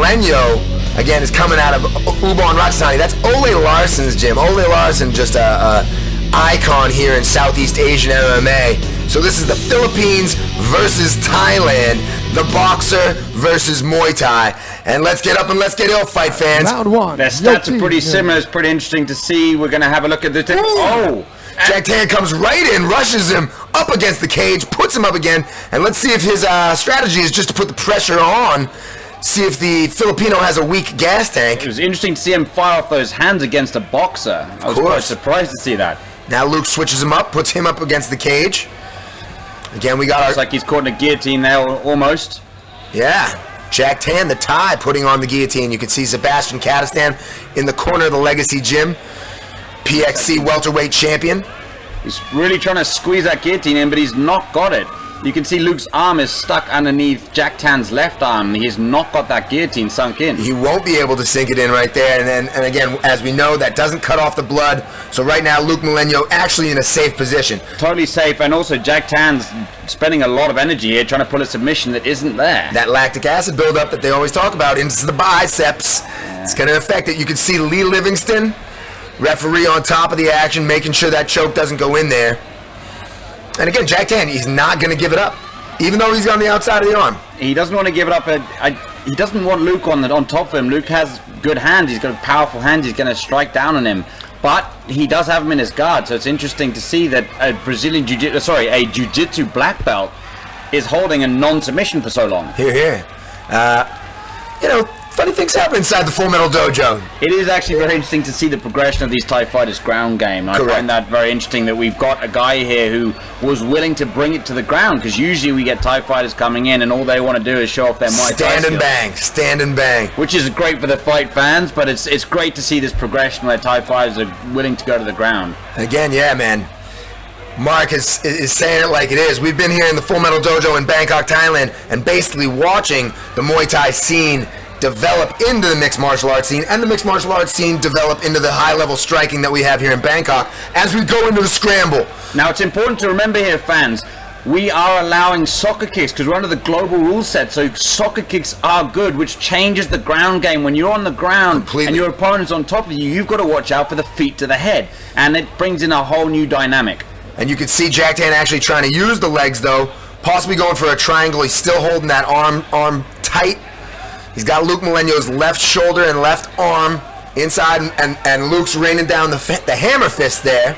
Moleno, again, is coming out of Ubon Ratchathani. That's Ole Larsson's gym. Ole Larsson, just a icon here in Southeast Asian MMA. So this is the Philippines versus Thailand, the boxer versus Muay Thai. And let's get up and let's get ill, fight fans. Round one. Their stats are pretty similar. It's pretty interesting to see. We're going to have a look at the... Oh! Jaktan comes right in, rushes him up against the cage, puts him up again, and let's see if his strategy is just to put the pressure on, see if the Filipino has a weak gas tank. It was interesting to see him fire off those hands against a boxer. I was quite surprised to see that. Now Luke switches him up, puts him up against the cage. Again, we got Looks like he's caught in a guillotine there, almost. Yeah. Jaktan, the Thai, putting on the guillotine. You can see Sebastian Katistan in the corner of the Legacy Gym. PXC welterweight champion. He's really trying to squeeze that guillotine in, but he's not got it. You can see Luke's arm is stuck underneath Jaktan's left arm. He's not got that guillotine sunk in. He won't be able to sink it in right there. And again, as we know, that doesn't cut off the blood. So right now, Luke Moleno actually in a safe position. Totally safe. And also, Jaktan's spending a lot of energy here trying to pull a submission that isn't there. That lactic acid buildup that they always talk about into the biceps. Yeah. It's going to affect it. You can see Lee Livingston, referee on top of the action, making sure that choke doesn't go in there. And again, Jaktan, he's not going to give it up, even though he's on the outside of the arm. He doesn't want to give it up. He doesn't want Luke on top of him. Luke has good hands. He's got powerful hands. He's going to strike down on him. But he does have him in his guard, so it's interesting to see that a jiu-jitsu black belt is holding a non-submission for so long. Here. Funny things happen inside the Full Metal Dojo. It is actually very interesting to see the progression of these Thai fighters' ground game. I find that very interesting that we've got a guy here who was willing to bring it to the ground, because usually we get Thai fighters coming in and all they want to do is show off their Muay Thai stand and bang. Which is great for the fight fans, but it's great to see this progression where Thai fighters are willing to go to the ground. Again, yeah, man. Mark is saying it like it is. We've been here in the Full Metal Dojo in Bangkok, Thailand, and basically watching the Muay Thai scene develop into the mixed martial arts scene, and the mixed martial arts scene develop into the high-level striking that we have here in Bangkok as we go into the scramble. Now, it's important to remember here, fans, we are allowing soccer kicks because we're under the global rule set, so soccer kicks are good, which changes the ground game. When you're on the ground completely, and your opponent's on top of you, you've got to watch out for the feet to the head, and it brings in a whole new dynamic. And you can see Jaktan actually trying to use the legs, though, possibly going for a triangle. He's still holding that arm tight. He's got Luke Moleno's left shoulder and left arm inside, and Luke's raining down the hammer fist there.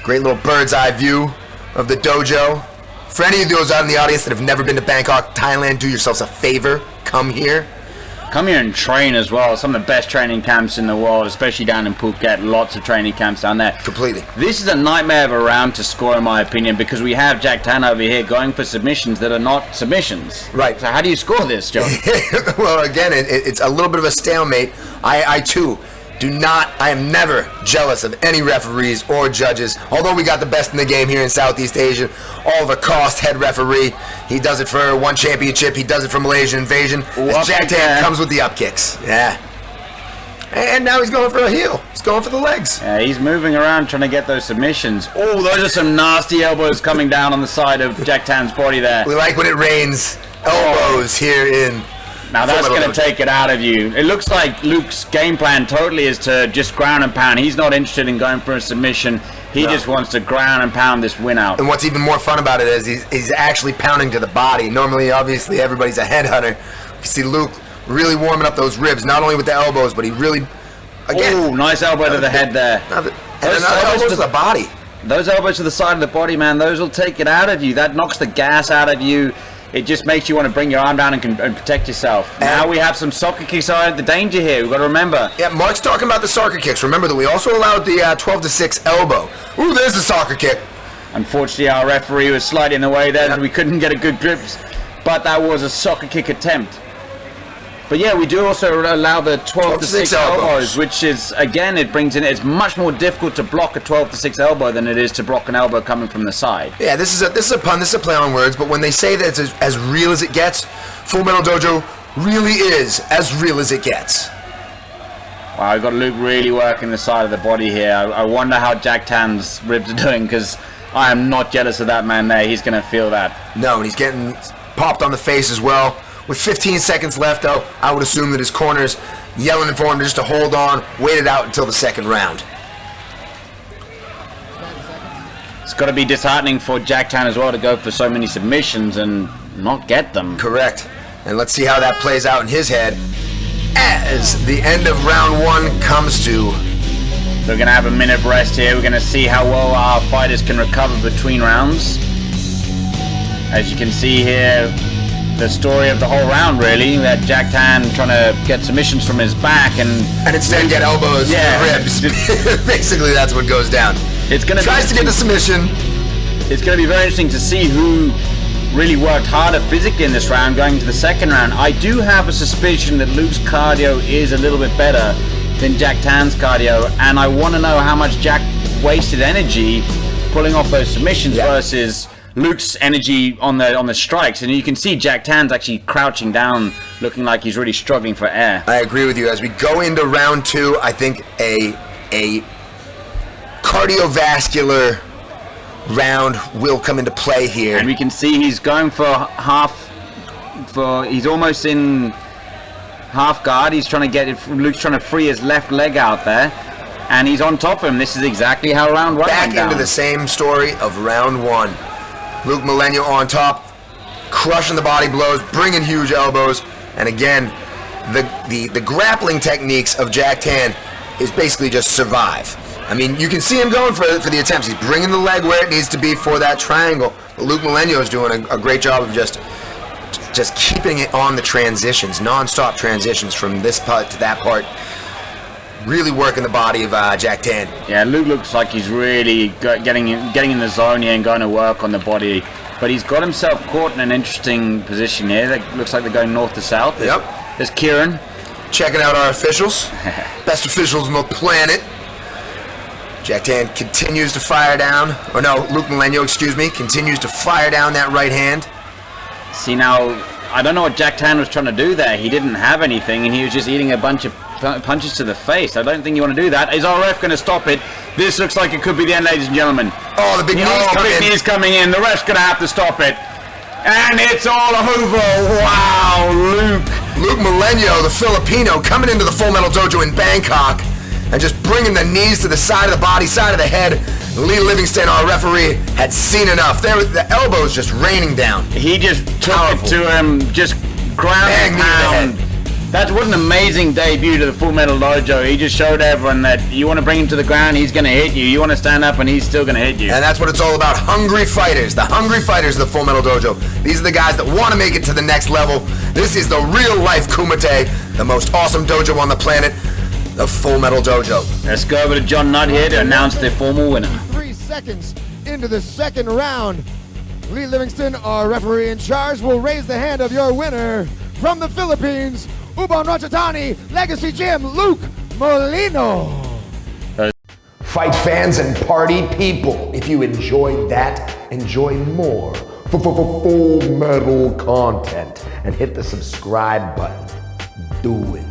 Great little bird's eye view of the dojo. For any of those out in the audience that have never been to Bangkok, Thailand, do yourselves a favor. Come here. Come here and train as well. Some of the best training camps in the world, especially down in Phuket. Lots of training camps down there. Completely. This is a nightmare of a round to score, in my opinion, because we have Jaktan over here going for submissions that are not submissions. Right. So how do you score this, John? Well, again, it's a little bit of a stalemate. I too, I am never jealous of any referees or judges. Although we got the best in the game here in Southeast Asia, Oliver Cost, head referee. He does it for one championship. He does it for Malaysian Invasion. Jaktan comes with the up kicks. Yeah. And now he's going for a heel. He's going for the legs. Yeah, he's moving around trying to get those submissions. Oh, those are some nasty elbows coming down on the side of Jaktan's body there. We like when it rains elbows here in... Now that's going to take it out of you. It looks like Luke's game plan totally is to just ground and pound. He's not interested in going for a submission. He just wants to ground and pound this win out. And what's even more fun about it is he's actually pounding to the body. Normally, obviously, everybody's a headhunter. You see Luke really warming up those ribs, not only with the elbows, but he really, again... Oh, nice elbow to the head there. And another elbow to the body. Those elbows to the side of the body, man, those will take it out of you. That knocks the gas out of you. It just makes you want to bring your arm down and protect yourself. Now we have some soccer kicks out. The danger here, we've got to remember. Yeah, Mark's talking about the soccer kicks. Remember that we also allowed the 12-6 elbow. Ooh, there's the soccer kick. Unfortunately, our referee was slightly in the way there, so we couldn't get a good grip. But that was a soccer kick attempt. But yeah, we do also allow the 12-6 elbows, which is, again, it's much more difficult to block a 12-6 elbow than it is to block an elbow coming from the side. Yeah, this is a pun, this is a play on words, but when they say that it's as real as it gets, Full Metal Dojo really is as real as it gets. Wow, we've got Luke really working the side of the body here. I wonder how Jaktan's ribs are doing, because I am not jealous of that man there. He's going to feel that. No, and he's getting popped on the face as well. With 15 seconds left, though, I would assume that his corner's yelling for him just to hold on, wait it out until the second round. It's got to be disheartening for Jaktan as well to go for so many submissions and not get them. Correct. And let's see how that plays out in his head as the end of round 1 comes to. We're going to have a minute rest here. We're going to see how well our fighters can recover between rounds. As you can see here, the story of the whole round, really. We had Jaktan trying to get submissions from his back and instead get elbows to the ribs. Basically, that's what goes down. It's going to tries to get the submission. It's going to be very interesting to see who really worked harder physically in this round going into the second round. I do have a suspicion that Luke's cardio is a little bit better than Jaktan's cardio, and I want to know how much Jack wasted energy pulling off those submissions versus Luke's energy on the strikes. And you can see Jaktan's actually crouching down, looking like he's really struggling for air. I agree with you. As we go into round 2, I think a cardiovascular round will come into play here. And we can see he's going for he's almost in half guard. He's trying to Luke's trying to free his left leg out there, and he's on top of him. This is exactly how round 1 back went down. Into the same story of round 1. Luke Moleno on top, crushing the body blows, bringing huge elbows, and again, the grappling techniques of Jaktan is basically just survive. I mean, you can see him going for the attempts. He's bringing the leg where it needs to be for that triangle. But Luke Moleno is doing a great job of just keeping it on the transitions, non-stop transitions from this part to that part. Really working the body of Jaktan. Yeah, Luke looks like he's really getting in the zone here and going to work on the body. But he's got himself caught in an interesting position here. That looks like they're going north to south. There's Kieran. Checking out our officials. Best officials on the planet. Jaktan continues to fire down. Or no, Luke Moleno, excuse me, continues to fire down that right hand. See now, I don't know what Jaktan was trying to do there. He didn't have anything, and he was just eating a bunch of punches to the face. I don't think you want to do that. Is our ref going to stop it? This looks like it could be the end, ladies and gentlemen. Oh, the big knee's coming in. The ref's going to have to stop it. And it's all over. Wow, Luke Moleno, the Filipino, coming into the Full Metal Dojo in Bangkok and just bringing the knees to the side of the body, side of the head. Lee Livingston, our referee, had seen enough. The elbows just raining down. He just took it to him, just ground and pound. That's what an amazing debut to the Full Metal Dojo. He just showed everyone that you want to bring him to the ground, he's going to hit you. You want to stand up, and he's still going to hit you. And that's what it's all about. Hungry fighters. The hungry fighters of the Full Metal Dojo. These are the guys that want to make it to the next level. This is the real life Kumite, the most awesome dojo on the planet, the Full Metal Dojo. Let's go over to John Nutt here to announce the formal winner. 3 seconds into the second round. Lee Livingston, our referee in charge, will raise the hand of your winner from the Philippines, Ubon Ratchathani Legacy Gym, Luke Moleno. Fight fans and party people, if you enjoyed that, enjoy more Full Metal content and hit the subscribe button. Do it.